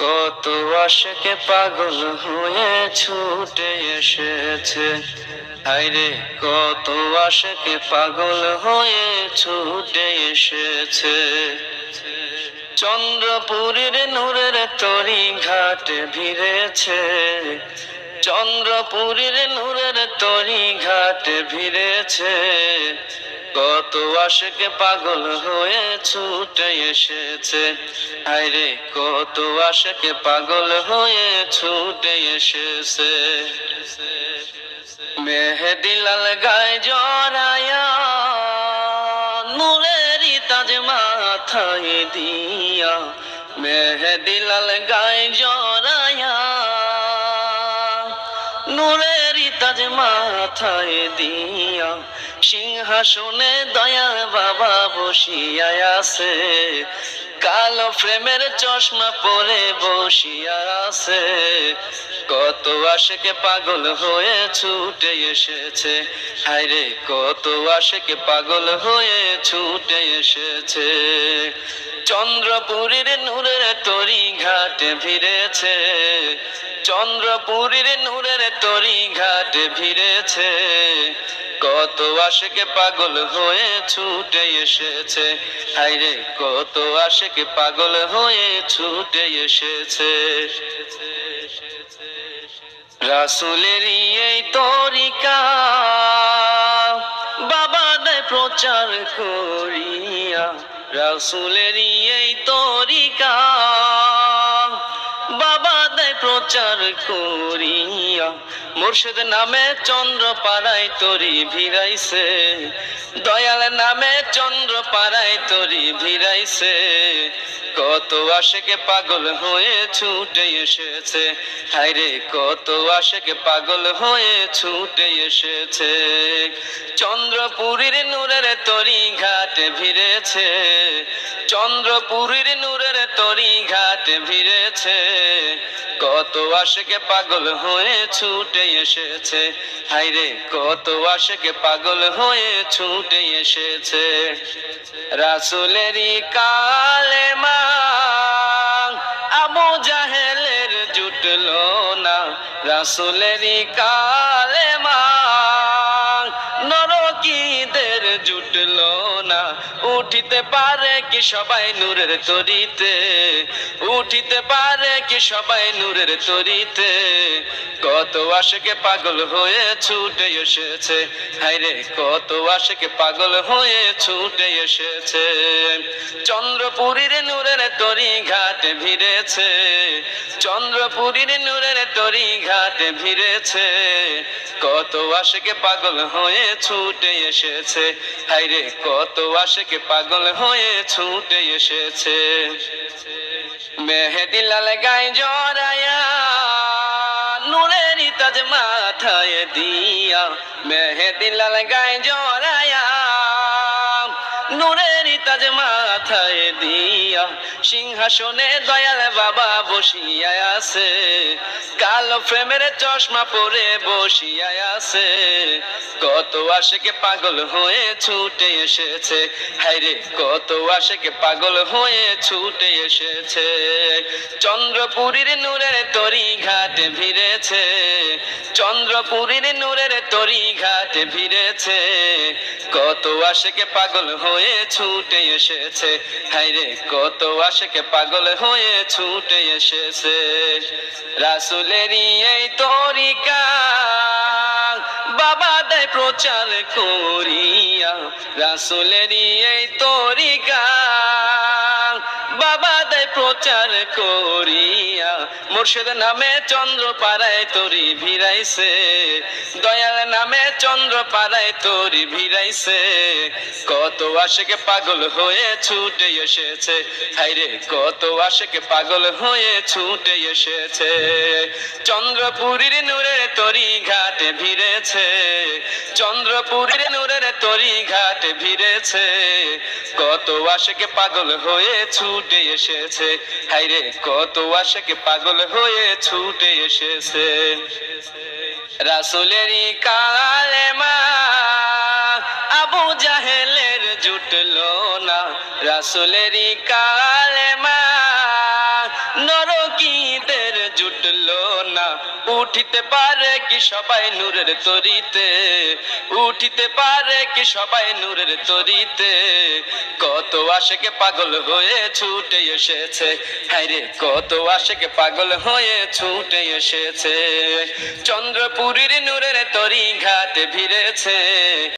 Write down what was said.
কত আশিক পাগল হয়ে ছুটে এসেছে, হায়রে কত আশিক পাগল হয়ে ছুটে এসেছে। চন্দ্রপুরের নূরের তরি ঘাটে ভিড়েছে, চন্দ্রপুরের নূরের তরি ঘাটে ভিড়েছে। কত আশিক পাগল হয়ে ছুটে এসেছে, হায়রে কত আশিক পাগল হয়ে ছুটে এসেছে। মেহেদি লাল গায়ে জড়ায়া, নূরেরই তাজ মাথায় দিয়া, মেহেদি লাল গায়ে জড়ায়া, নূরেরই তাজ মাথায় দিয়া, সিংহাসনে দয়াল বাবা বসিয়া আছে, কালো ফ্রেমের চশমা পরে বসিয়া আছে। কত আশিক পাগল হয়ে ছুটে এসেছে, হায়রে কত আশিক পাগল হয়ে ছুটে এসেছে। চন্দ্রপুরের নূরের তরি ঘাটে ভিড়েছে, চন্দ্রপুরের নূরের তরি ঘাটে ভিড়েছে। কত আশিক পাগল হয়ে ছুটে এসেছে, হায়রে কত আশিক পাগল হয়ে ছুটে এসেছে। রাসূলেরই এই তরিকা বাবা দেয় প্রচার করিয়া, রাসূলেরই এই তরিকা বাবা দেয় প্রচার করিয়া। মুর্শিদ নামে চন্দ্র পাড়ায় তরি ভিড়াইছে, দয়াল নামে চন্দ্র পাড়ায় তরি ভিড়াইছে। কত আশিক পাগল হয়ে ছুটে এসেছে, হায়রে কত আশিক পাগল হয়ে ছুটে এসেছে। চন্দ্রপুরের নূরের তরি ঘাটে ভিড়েছে, চন্দ্রপুরের নূরের তরি ঘাটে ভিড়েছে। কত আশিক পাগল হয়ে ছুটে এসেছে, হায়রে কত আশিক পাগল হয়ে ছুটে এসেছে। রাসূলেরই কালেমা আবু জাহেলের জুটলো না, রাসূলেরই কালেমা নরকীদের জুটলো না। উঠিতে পারে কি সবাই নূরের তরিতে, উঠিতে পারে কি সবাই নূরের তরিতে। কত আশিক পাগল হয়ে ছুটে এসেছে, হায়রে কত আশিক পাগল হয়ে ছুটে এসেছে। চন্দ্রপুরের নূরের তরি ঘাটে ভিড়েছে, চন্দ্রপুরের নূরের তরি ঘাটে ভিড়েছে। কত আশিক পাগল হয়ে ছুটে এসেছে, হায়রে কত আশিক পাগল হয়ে ছুটে এসেছে। মেহেদি লাল গায়ে জড়ায়া, নূরেরই তাজ মাথায় দিয়া, মেহেদি লাল গায়ে জড়ায়া, নূরেরই তাজ মাথায় দিয়া, সিংহাসনে দয়াল বাবা বসিয়া আছে, কালো ফ্রেমের চশমা পরে বসিয়া আছে। কত আশিক পাগল হয়ে ছুটে এসেছে, হায়রে কত আশিক পাগল হয়ে ছুটে এসেছে। চন্দ্রপুরের নূরের তরি ঘাটে ভিড়েছে, চন্দ্রপুরের নূরের তরি ঘাটে ভিড়েছে। কত আশিক পাগল হয়ে ছুটে এসেছে, হায়রে কত আশিক পাগল হয়ে ছুটে এসেছে। রাসূলেরই এই তরিকা বাবা দেয় প্রচার করিয়া, রাসূলেরই এই তরিকা বাবা দেয় প্রচার করিয়া। মুর্শিদ নামে চন্দ্র পাড়ায় তরি ভিড়াইছে, দয়াল নামে চন্দ্র পাড়ায় তরি ভিড়াইছে। কত আশিক পাগল হয়ে ছুটে এসেছে, হায়রে কত আশিক পাগল হয়ে ছুটে এসেছে। চন্দ্রপুরের নূরের তরি ঘাটে ভিড়েছে, চন্দ্রপুরের নূরের তরি ঘাটে ভিড়েছে। কত আশিক পাগল হয়ে ছুটে এসেছে, হায়রে কত আশিক পাগল হয়ে ছুটে এসেছে। রাসূলেরই কালেমা আবু জাহেলের জুটলো না, রাসূলেরই কালেমা নরকী উঠিতে পারে কি সবাই নূরের তরিতে, উঠিতে পারে কি সবাই নূরের তরিতে। কত আশেকে পাগল হয়ে ছুটে এসেছে, হায়রে কত আশেকে পাগল হয়ে ছুটে এসেছে। চন্দ্রপুরীর নূরের তরি ঘাটে ভিড়েছে।